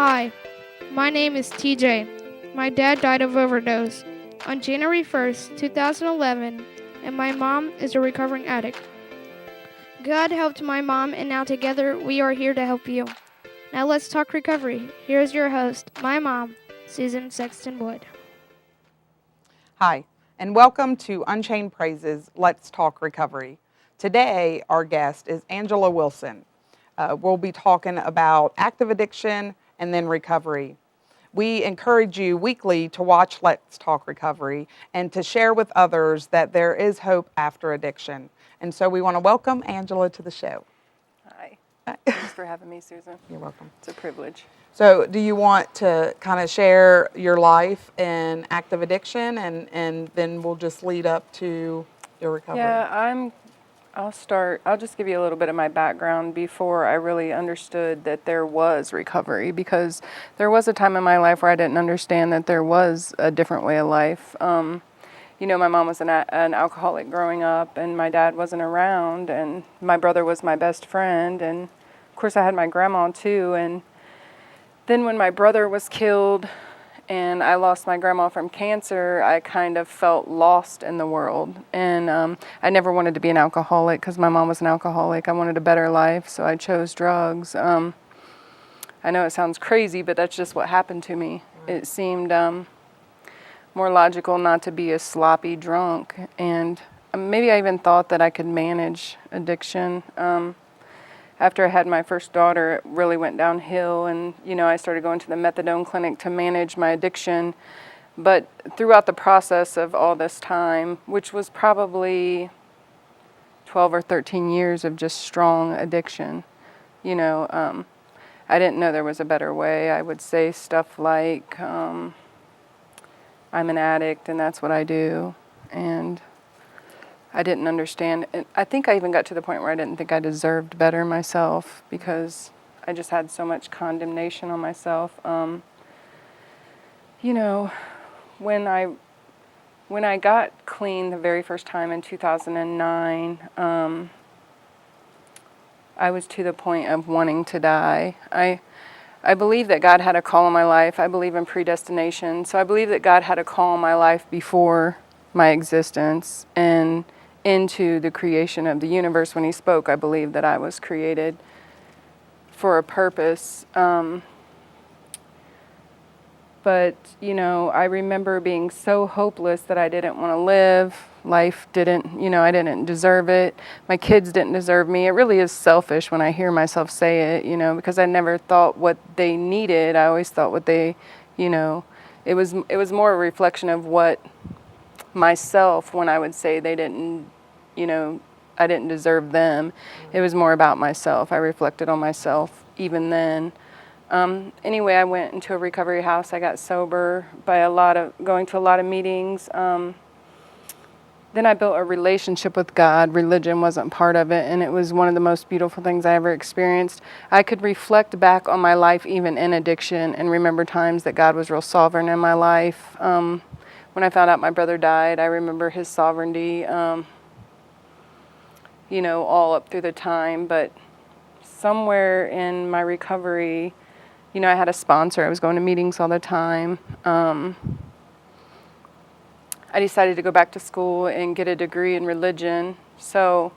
Hi, my name is TJ. My dad died of overdose on January 1st, 2011, and my mom is a recovering addict. God helped my mom, and now together we are here to help you. Now let's talk recovery. Here's your host, my mom, Susan Sexton-Wood. Hi, and welcome to Unchained Praises, Let's Talk Recovery. Today, our guest is Angela Wilson. We'll be talking about active addiction and then recovery. We encourage you weekly to watch Let's Talk Recovery and to share with others that there is hope after addiction. And so we want to welcome Angela to the show. Hi. Thanks for having me, Susan. You're welcome. It's a privilege. So do you want to kind of share your life in active addiction and then we'll just lead up to your recovery? Yeah, I'll just give you a little bit of my background before I really understood that there was recovery, because there was a time in my life where I didn't understand that there was a different way of life. My mom was an alcoholic growing up, and my dad wasn't around, and my brother was my best friend, and of course I had my grandma too. And then when my brother was killed and I lost my grandma from cancer, I kind of felt lost in the world. And I never wanted to be an alcoholic because my mom was an alcoholic. I wanted a better life, so I chose drugs. I know it sounds crazy, but that's just what happened to me. It seemed more logical not to be a sloppy drunk. And maybe I even thought that I could manage addiction. After I had my first daughter, it really went downhill, and I started going to the methadone clinic to manage my addiction. But throughout the process of all this time, which was probably 12 or 13 years of just strong addiction, I didn't know there was a better way. I would say stuff like, I'm an addict and that's what I do, and I didn't understand. And I think I even got to the point where I didn't think I deserved better myself, because I just had so much condemnation on myself. When I got clean the very first time in 2009, I was to the point of wanting to die. I believe that God had a call in my life. I believe in predestination. So I believe that God had a call in my life before my existence and into the creation of the universe. When He spoke, I believe that I was created for a purpose. But I remember being so hopeless that I didn't want to live. Life didn't, I didn't deserve it. My kids didn't deserve me. It really is selfish when I hear myself say it, because I never thought what they needed. I always thought what they, it was more a reflection of what myself, when I would say they didn't, I didn't deserve them. It was more about myself. I reflected on myself even then. Anyway, I went into a recovery house. I got sober by going to a lot of meetings. Then I built a relationship with God. Religion wasn't part of it, and it was one of the most beautiful things I ever experienced. I could reflect back on my life, even in addiction, and remember times that God was real sovereign in my life. When I found out my brother died, I remember His sovereignty, all up through the time. But somewhere in my recovery, I had a sponsor. I was going to meetings all the time. I decided to go back to school and get a degree in religion. So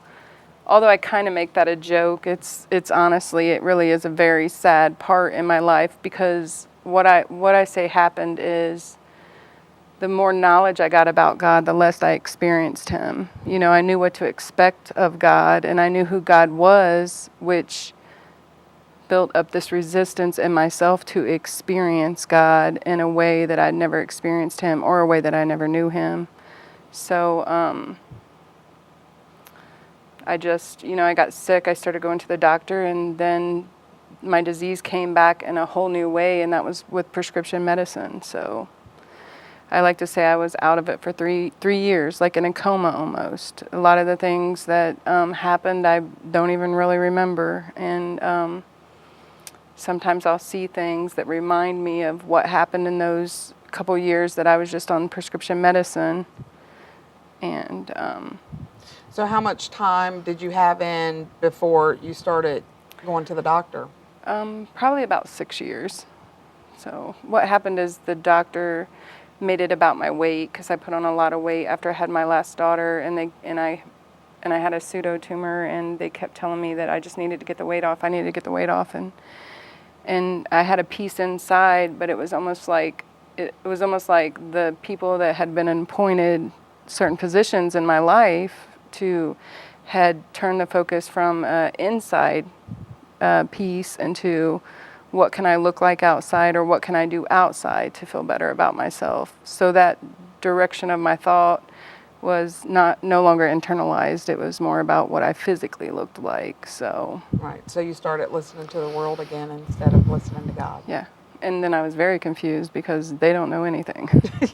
although I kind of make that a joke, it's honestly, it really is a very sad part in my life, because what I say happened is, the more knowledge I got about God, the less I experienced Him. I knew what to expect of God, and I knew who God was, which built up this resistance in myself to experience God in a way that I'd never experienced Him, or a way that I never knew Him. So I just, I got sick. I started going to the doctor, and then my disease came back in a whole new way, and that was with prescription medicine. So I like to say I was out of it for three years, like in a coma almost. A lot of the things that happened, I don't even really remember. And sometimes I'll see things that remind me of what happened in those couple years that I was just on prescription medicine. And So how much time did you have in before you started going to the doctor? probably about 6 years. So what happened is the doctor made it about my weight because I put on a lot of weight after I had my last daughter, and I had a pseudo tumor, and they kept telling me that I just needed to get the weight off. I needed to get the weight off, and I had a peace inside, but it was almost like the people that had been appointed certain positions in my life to had turned the focus from inside peace into what can I look like outside, or what can I do outside to feel better about myself. So that direction of my thought was no longer internalized. It was more about what I physically looked like. So Right. So you started listening to the world again instead of listening to God. yeah. And then I was very confused because they don't know anything.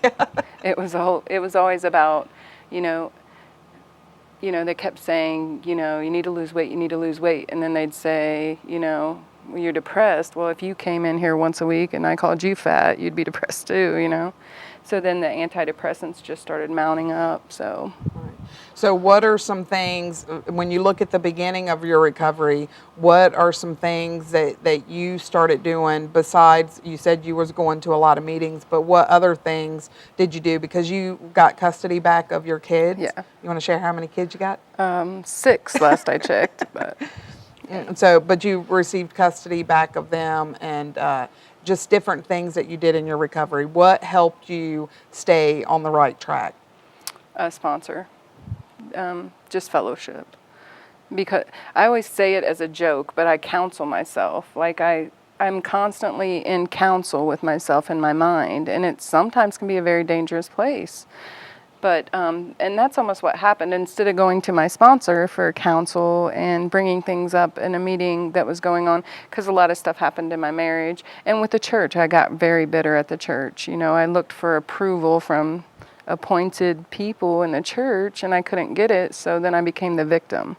Yeah. It was always about, they kept saying, you need to lose weight, you need to lose weight. And then they'd say, well, you're depressed. Well, if you came in here once a week and I called you fat, you'd be depressed too. So then the antidepressants just started mounting up. So. Right. So what are some things, when you look at the beginning of your recovery, what are some things that you started doing besides, you said you was going to a lot of meetings, but what other things did you do? Because you got custody back of your kids. Yeah. You want to share how many kids you got? 6 last I checked, but. So, but you received custody back of them, and just different things that you did in your recovery. What helped you stay on the right track? A sponsor, just fellowship. Because I always say it as a joke, but I counsel myself. Like I'm constantly in counsel with myself in my mind, and it sometimes can be a very dangerous place. But, and that's almost what happened. Instead of going to my sponsor for counsel and bringing things up in a meeting that was going on, because a lot of stuff happened in my marriage. And with the church, I got very bitter at the church. I looked for approval from appointed people in the church, and I couldn't get it, so then I became the victim.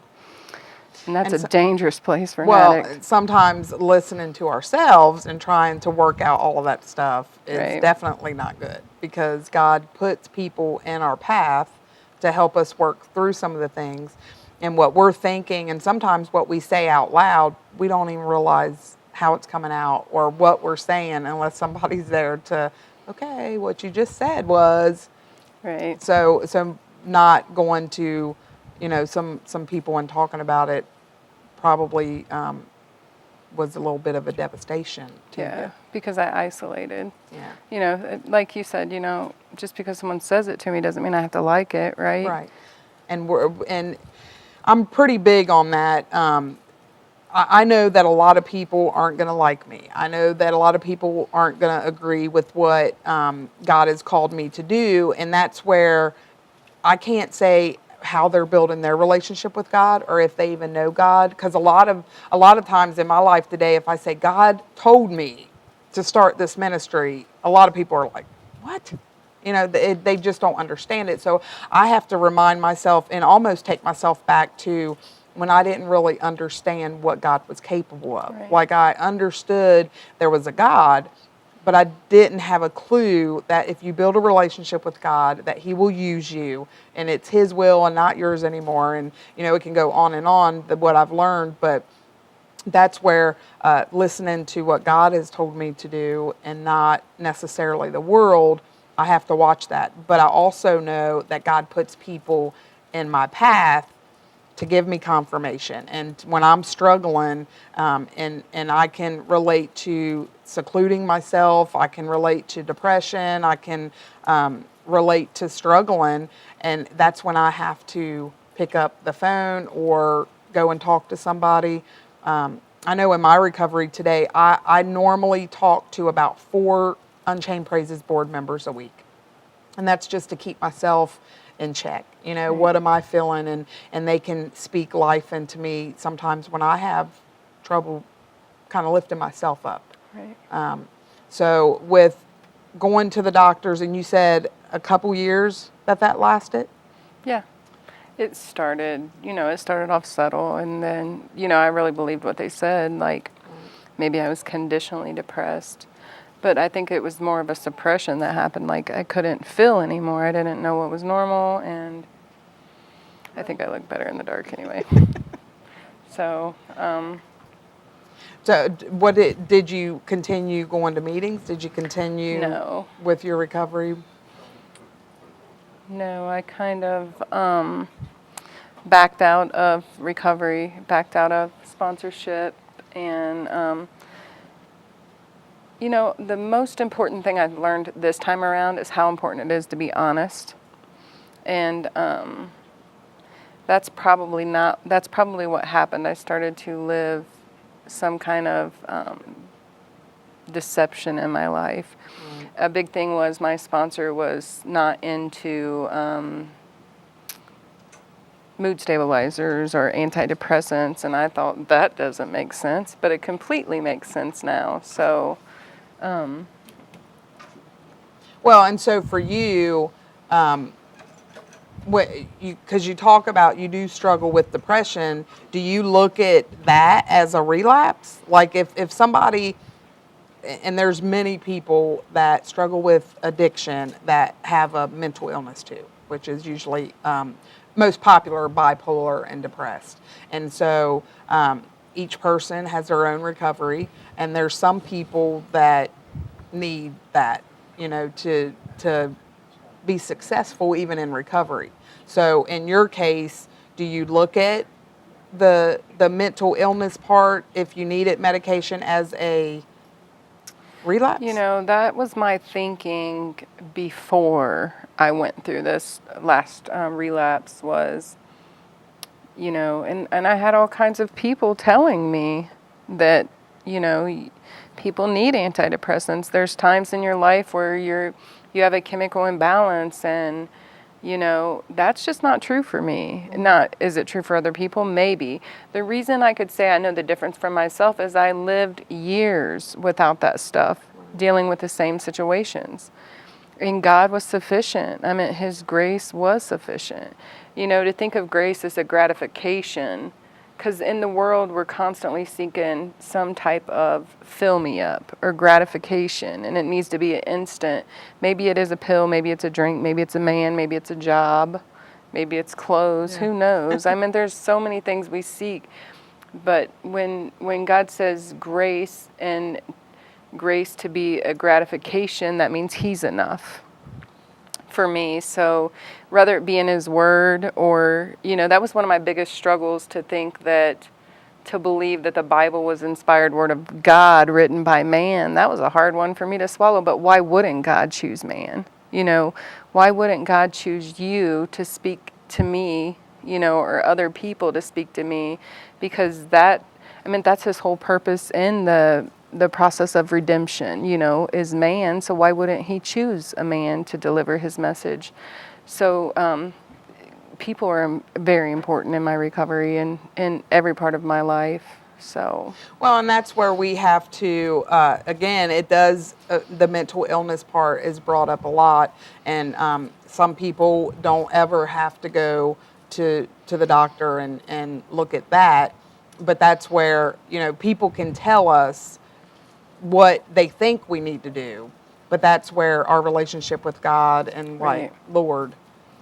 And that's a dangerous place for an addict. Well, sometimes listening to ourselves and trying to work out all of that stuff is Right. definitely not good, because God puts people in our path to help us work through some of the things. And what we're thinking, and sometimes what we say out loud, we don't even realize how it's coming out or what we're saying unless somebody's there to, okay, what you just said was. Right. So not going to, some people and talking about it probably was a little bit of a devastation to you. Because I isolated. Yeah. Like you said, just because someone says it to me doesn't mean I have to like it, right? Right. And I'm pretty big on that. I know that a lot of people aren't going to like me. I know that a lot of people aren't going to agree with what God has called me to do, and that's where I can't say how they're building their relationship with God or if they even know God. Because a lot of times in my life today, if I say God told me to start this ministry, a lot of people are like, "What?" They just don't understand it. So I have to remind myself and almost take myself back to when I didn't really understand what God was capable of. Right. Like, I understood there was a God, but I didn't have a clue that if you build a relationship with God, that He will use you, and it's His will and not yours anymore. And, it can go on and on, what I've learned, but that's where listening to what God has told me to do and not necessarily the world, I have to watch that. But I also know that God puts people in my path to give me confirmation. And when I'm struggling, and I can relate to secluding myself, I can relate to depression, I can relate to struggling, and that's when I have to pick up the phone or go and talk to somebody. I know in my recovery today, I normally talk to about 4 Unchained Praises board members a week. And that's just to keep myself in check. Right. What am I feeling? And they can speak life into me sometimes when I have trouble kind of lifting myself up. Right. So with going to the doctors, and you said a couple years that lasted? Yeah. It started off subtle, and then, I really believed what they said, like maybe I was conditionally depressed. But I think it was more of a suppression that happened. Like, I couldn't feel anymore. I didn't know what was normal, and I think I look better in the dark anyway. So, So did you continue going to meetings? Did you continue No. with your recovery? No, I kind of backed out of recovery, backed out of sponsorship, and the most important thing I've learned this time around is how important it is to be honest, and that's probably what happened. I started to live some kind of deception in my life. A big thing was my sponsor was not into mood stabilizers or antidepressants, and I thought that doesn't make sense, but it completely makes sense now. So, Well, and so for you, because you talk about you do struggle with depression, do you look at that as a relapse? Like if somebody, and there's many people that struggle with addiction that have a mental illness too, which is usually most popular bipolar and depressed. And so each person has their own recovery, and there's some people that need that, to be successful even in recovery. So in your case, do you look at the mental illness part, if you needed medication, as a relapse? that was my thinking before I went through this last relapse was, and I had all kinds of people telling me that, people need antidepressants. There's times in your life where you have a chemical imbalance, and that's just not true for me. Not, is it true for other people? Maybe. The reason I could say I know the difference from myself is I lived years without that stuff, dealing with the same situations. And God was sufficient. I mean, His grace was sufficient. To think of grace as a gratification, because in the world we're constantly seeking some type of fill me up or gratification, and it needs to be an instant. Maybe it is a pill, maybe it's a drink, maybe it's a man, maybe it's a job, maybe it's clothes, who knows? I mean, there's so many things we seek. But when God says grace, and grace to be a gratification, that means He's enough for me. So whether it be in His Word or, that was one of my biggest struggles, to believe that the Bible was inspired Word of God written by man. That was a hard one for me to swallow, but why wouldn't God choose man? Why wouldn't God choose you to speak to me, or other people to speak to me? Because that's His whole purpose in the process of redemption, is man. So why wouldn't He choose a man to deliver His message? So people are very important in my recovery and in every part of my life. So Well, and that's where we have to, again, it does, the mental illness part is brought up a lot, and some people don't ever have to go to the doctor and look at that, but that's where, people can tell us what they think we need to do, but that's where our relationship with God and Right. Lord,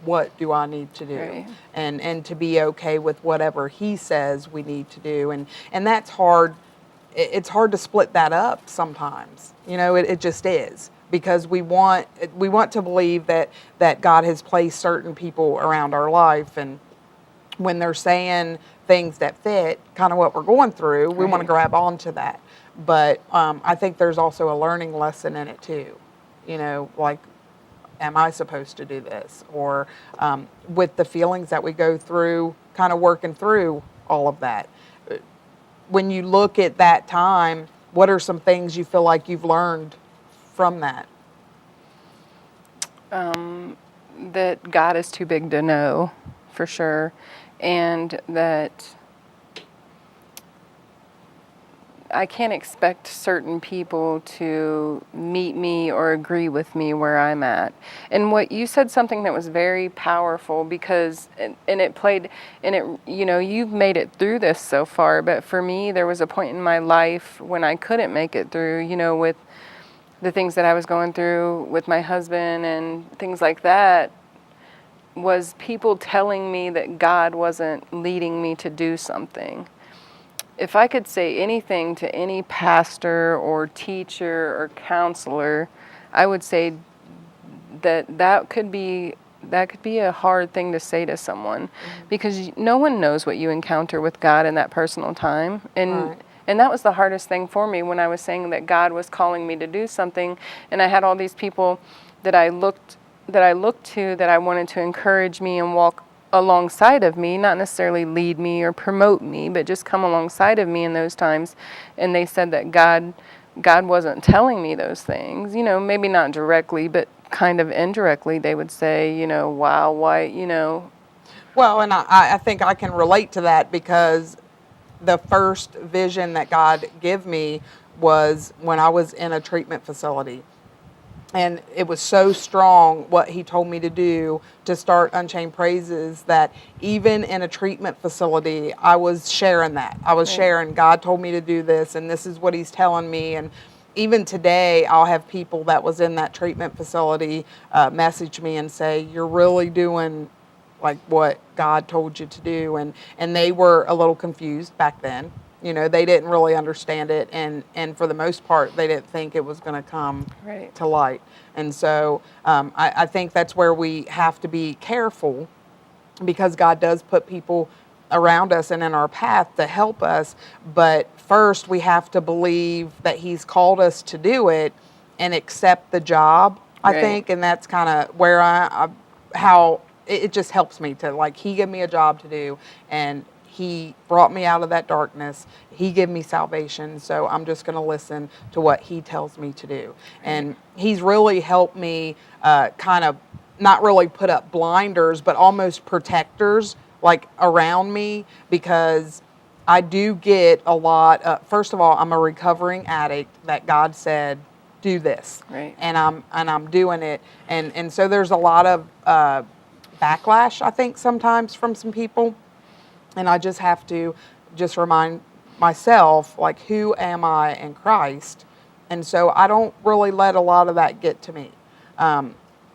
what do I need to do? Right. And to be okay with whatever He says we need to do. And that's hard. It's hard to split that up sometimes. It just is, because we want to believe that God has placed certain people around our life, and when they're saying things that fit kind of what we're going through, we want to grab onto that. But I think there's also a learning lesson in it too. Like, am I supposed to do this? Or with the feelings that we go through, kind of working through all of that. When you look at that time, what are some things you feel like you've learned from that? that God is too big to know, for sure, and that I can't expect certain people to meet me or agree with me where I'm at. And what you said, something that was very powerful, because and it played, and it, you've made it through this so far, but for me there was a point in my life when I couldn't make it through, with the things that I was going through with my husband and things like that, was people telling me that God wasn't leading me to do something. if I could say anything to any pastor or teacher or counselor, I would say that could be a hard thing to say to someone, because no one knows what you encounter with God in that personal time. Right. And that was the hardest thing for me when I was saying that God was calling me to do something, and I had all these people that I looked to, that I wanted to encourage me and walk alongside of me, not necessarily lead me or promote me, but just come alongside of me in those times. And they said that God wasn't telling me those things, maybe not directly, but kind of indirectly. They would say, wow, why. Well, and I think I can relate to that, because the first vision that God gave me was when I was in a treatment facility. And it was so strong what he told me to do to start Unchained Praises, that even in a treatment facility, I was sharing that. I was sharing, God told me to do this, and this is what he's telling me. And even today, I'll have people that was in that treatment facility message me and say, you're really doing like what God told you to do. And they were a little confused back then. They didn't really understand it, and for the most part, they didn't think it was going to come to light. And so I think that's where we have to be careful, because God does put people around us and in our path to help us. But first, we have to believe that he's called us to do it and accept the job, I think. And that's kind of where how it just helps me to, like, he gave me a job to do, and he brought me out of that darkness. He gave me salvation, so I'm just going to listen to what he tells me to do. And he's really helped me kind of not really put up blinders, but almost protectors, like, around me, because I do get a lot. First of all, I'm a recovering addict that God said, do this, and I'm doing it, and so there's a lot of backlash, I think, sometimes from some people. And I just have to just remind myself, like, who am I in Christ? And so I don't really let a lot of that get to me.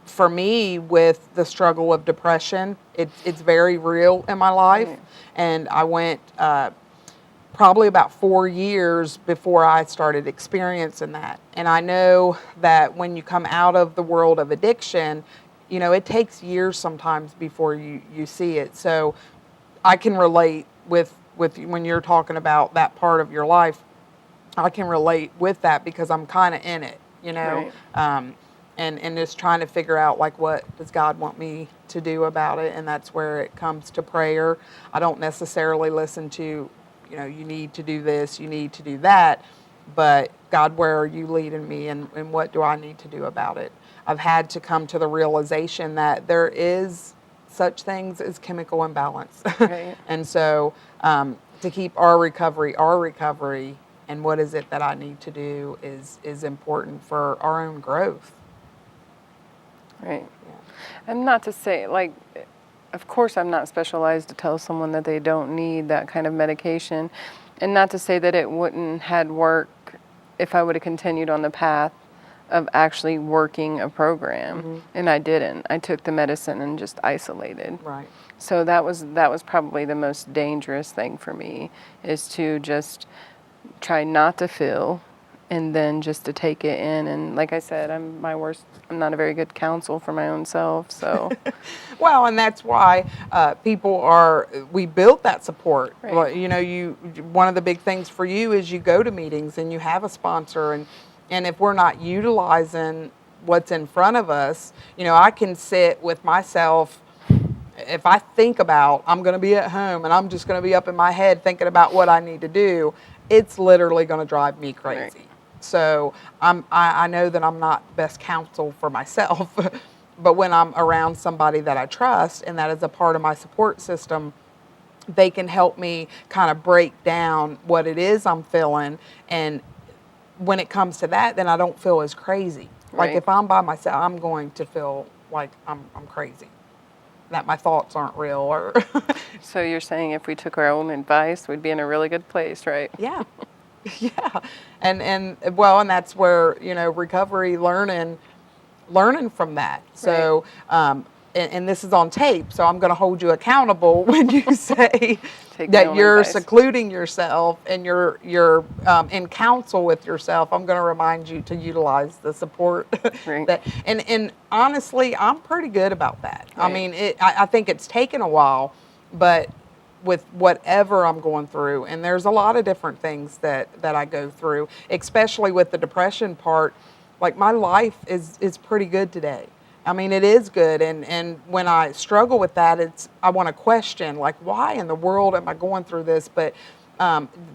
For me, with the struggle of depression, it's very real in my life. And I went probably about 4 years before I started experiencing that. And I know that when you come out of the world of addiction, it takes years sometimes before you see it. So I can relate with when you're talking about that part of your life. I can relate with that, because I'm kind of in it, and just trying to figure out, like, what does God want me to do about it. And that's where it comes to prayer. I don't necessarily listen to, you need to do this, you need to do that, but God, where are you leading me, and what do I need to do about it? I've had to come to the realization that there is such things as chemical imbalance. And so to keep our recovery, and what is it that I need to do is important for our own growth. And not to say, like, of course I'm not specialized to tell someone that they don't need that kind of medication, and not to say that it wouldn't had work if I would have continued on the path of actually working a program. And I didn't. I took the medicine and just isolated. So that was probably the most dangerous thing for me, is to just try not to feel, and then just to take it in. And like I said, I'm not a very good counsel for my own self. So well, and that's why we built that support. Well, one of the big things for you is you go to meetings and you have a sponsor, and if we're not utilizing what's in front of us, I can sit with myself. If I think about, I'm going to be at home and I'm just going to be up in my head thinking about what I need to do, it's literally going to drive me crazy. So I know that I'm not best counsel for myself, but when I'm around somebody that I trust and that is a part of my support system, they can help me kind of break down what it is I'm feeling. And when it comes to that, then I don't feel as crazy. Like, if I'm by myself, I'm going to feel like I'm crazy, that my thoughts aren't real. Or So you're saying if we took our own advice, we'd be in a really good place, right? Yeah. And that's where, recovery, learning from that. So and this is on tape, so I'm going to hold you accountable when you say Take my that own you're advice. secluding yourself and you're in counsel with yourself. I'm going to remind you to utilize the support. Right. And honestly, I'm pretty good about that. I Right. mean, I think it's taken a while, but with whatever I'm going through, and there's a lot of different things that I go through, especially with the depression part. Like, my life is pretty good today. I mean, it is good, and when I struggle with that, I want to question, like, why in the world am I going through this? But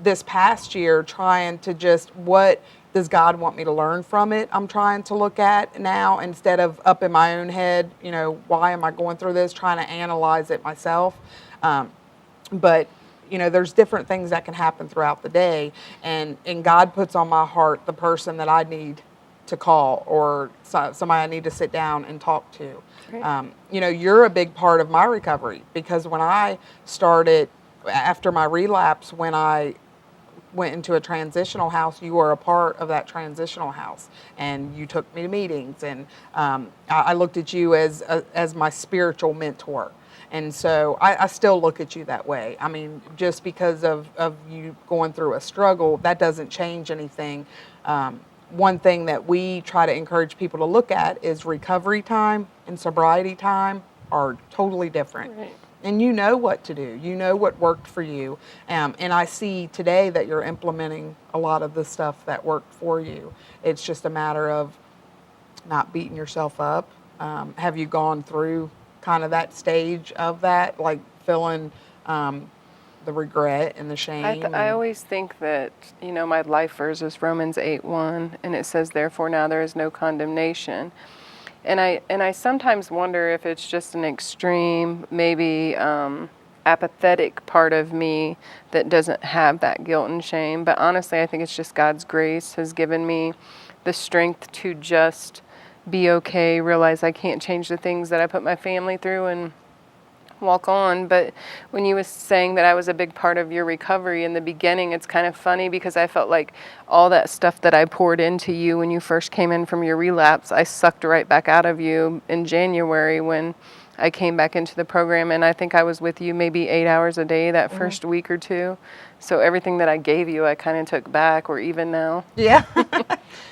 this past year, trying to just, what does God want me to learn from it? I'm trying to look at now, instead of up in my own head, why am I going through this? Trying to analyze it myself. But there's different things that can happen throughout the day, and God puts on my heart the person that I need to call, or somebody I need to sit down and talk to. Right. You're a big part of my recovery, because when I started, after my relapse, when I went into a transitional house, you were a part of that transitional house, and you took me to meetings, and I looked at you as my spiritual mentor. And so I still look at you that way. I mean, just because of you going through a struggle, that doesn't change anything. One thing that we try to encourage people to look at is recovery time and sobriety time are totally different. Right. And you know what to do. You know what worked for you. And I see today that you're implementing a lot of the stuff that worked for you. It's just a matter of not beating yourself up. Have you gone through kind of that stage of that, like feeling the regret and the shame? I always think that, my life verse is Romans 8:1, and it says, "Therefore now there is no condemnation." And I sometimes wonder if it's just an extreme, maybe apathetic part of me that doesn't have that guilt and shame. But honestly, I think it's just God's grace has given me the strength to just be okay, realize I can't change the things that I put my family through, and walk on. But when you was saying that I was a big part of your recovery in the beginning, it's kind of funny because I felt like all that stuff that I poured into you when you first came in from your relapse, I sucked right back out of you in January when I came back into the program. And I think I was with you maybe 8 hours a day that first week or two. So everything that I gave you, I kind of took back, or even now. Yeah.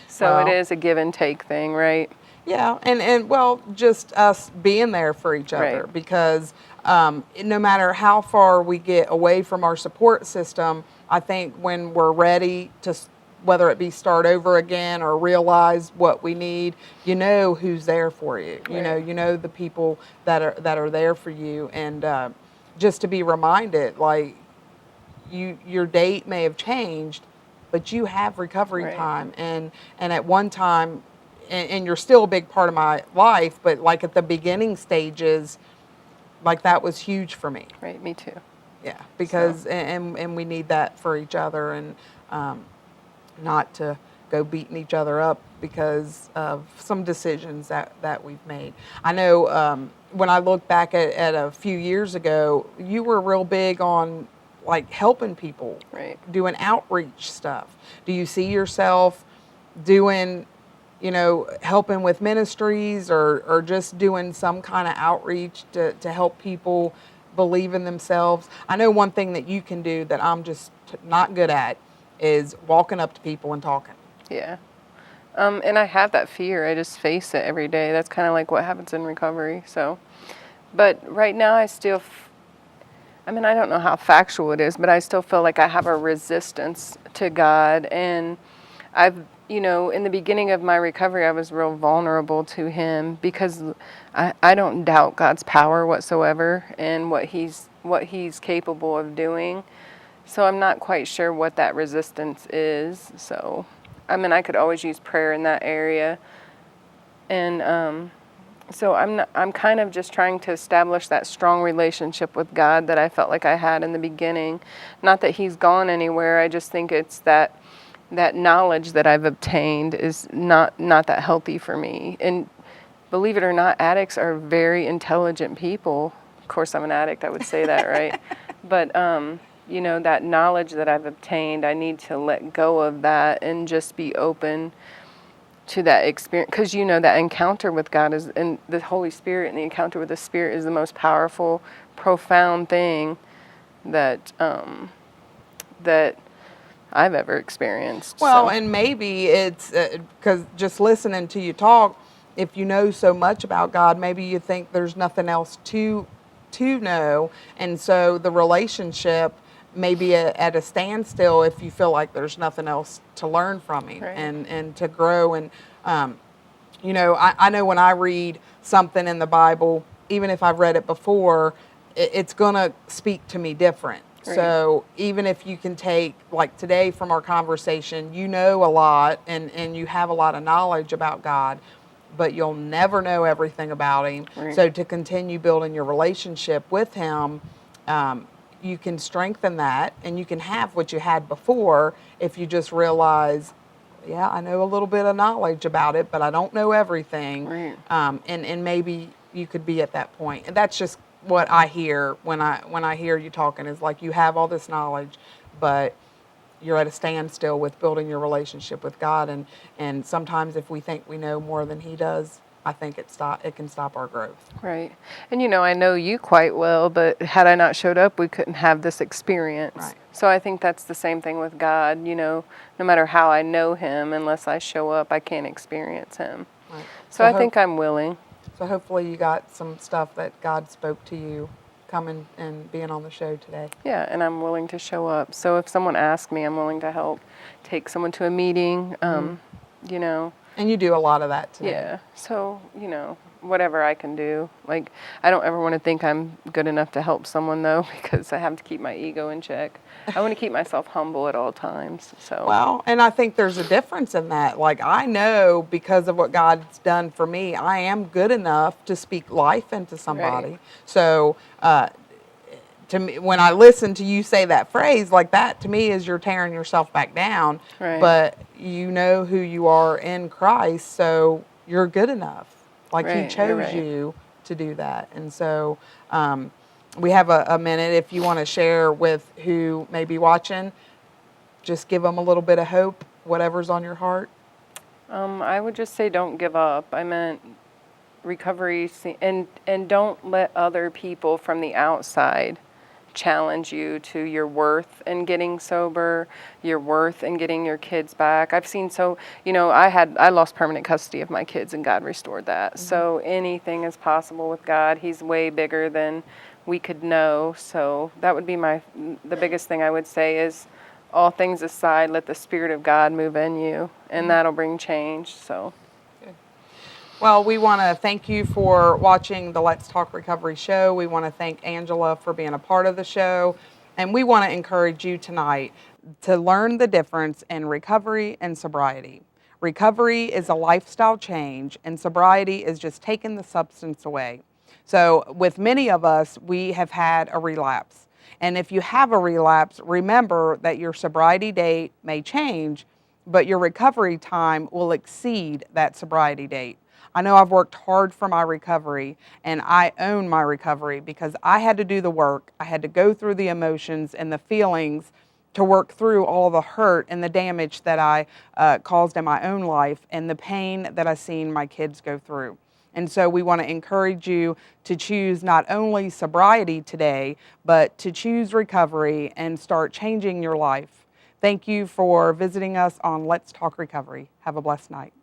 So Wow. It is a give and take thing, right? Yeah, and well, just us being there for each other, Right. because no matter how far we get away from our support system, I think when we're ready to, whether it be start over again or realize what we need, who's there for you. Right. You know the people that are there for you, and just to be reminded, like, your date may have changed, but you have recovery Right. time, and at one time, and you're still a big part of my life, but like at the beginning stages, like, that was huge for me. Right, me too. Yeah, because and we need that for each other, and not to go beating each other up because of some decisions that we've made. I know when I look back at a few years ago, you were real big on, like, helping people, Right. doing outreach stuff. Do you see yourself doing, helping with ministries, or just doing some kind of outreach to help people believe in themselves? I know one thing that you can do that I'm just not good at is walking up to people and talking. Yeah. And I have that fear. I just face it every day. That's kind of like what happens in recovery. But right now I still, I don't know how factual it is, but I still feel like I have a resistance to God. And in the beginning of my recovery, I was real vulnerable to Him because I don't doubt God's power whatsoever and what He's capable of doing. So I'm not quite sure what that resistance is. So, I could always use prayer in that area. And so I'm kind of just trying to establish that strong relationship with God that I felt like I had in the beginning. Not that He's gone anywhere. I just think it's that knowledge that I've obtained is not that healthy for me. And believe it or not, addicts are very intelligent people. Of course, I'm an addict, I would say that, right? But, that knowledge that I've obtained, I need to let go of that and just be open to that experience, because that encounter with God is, and the Holy Spirit, and the encounter with the Spirit is the most powerful, profound thing that that I've ever experienced. Well, So. and maybe it's because just listening to you talk, if you know so much about God, maybe you think there's nothing else to know, and so the relationship may be at a standstill if you feel like there's nothing else to learn from Him, Right. and to grow. And I know when I read something in the Bible, even if I've read it before, it's gonna speak to me different. Right. So even if you can take, like today from our conversation, you know a lot and you have a lot of knowledge about God, but you'll never know everything about Him. Right. So to continue building your relationship with Him, you can strengthen that, and you can have what you had before if you just realize, yeah, I know a little bit of knowledge about it, but I don't know everything. Right. And maybe you could be at that point. And that's just what I hear when I hear you talking, is like you have all this knowledge, but you're at a standstill with building your relationship with God. And sometimes if we think we know more than He does, I think it can stop our growth. Right. And I know you quite well, but had I not showed up, we couldn't have this experience. Right. So I think that's the same thing with God. No matter how I know Him, unless I show up, I can't experience Him. Right. So I think I'm willing. So hopefully you got some stuff that God spoke to you coming and being on the show today. Yeah, and I'm willing to show up. So if someone asks me, I'm willing to help take someone to a meeting, And you do a lot of that today. Yeah. So, whatever I can do. Like, I don't ever want to think I'm good enough to help someone, though, because I have to keep my ego in check. I want to keep myself humble at all times. So. Well, and I think there's a difference in that. Like, I know because of what God's done for me, I am good enough to speak life into somebody. Right. So, to me, when I listen to you say that phrase, like that to me is you're tearing yourself back down. Right. But you know who you are in Christ, so you're good enough. Like Right, He chose right. you to do that. And so we have a minute if you want to share with who may be watching, just give them a little bit of hope, whatever's on your heart. I would just say don't give up. I meant recovery, and don't let other people from the outside challenge you to your worth in getting sober, your worth in getting your kids back. I've seen I lost permanent custody of my kids, and God restored that. Mm-hmm. So anything is possible with God. He's way bigger than we could know. So that would be the biggest thing I would say is, all things aside, let the Spirit of God move in you, and that'll bring change. So. Well, we want to thank you for watching the Let's Talk Recovery show. We want to thank Angela for being a part of the show. And we want to encourage you tonight to learn the difference in recovery and sobriety. Recovery is a lifestyle change, and sobriety is just taking the substance away. So with many of us, we have had a relapse. And if you have a relapse, remember that your sobriety date may change, but your recovery time will exceed that sobriety date. I know I've worked hard for my recovery, and I own my recovery because I had to do the work. I had to go through the emotions and the feelings to work through all the hurt and the damage that I caused in my own life and the pain that I've seen my kids go through. And so we want to encourage you to choose not only sobriety today, but to choose recovery and start changing your life. Thank you for visiting us on Let's Talk Recovery. Have a blessed night.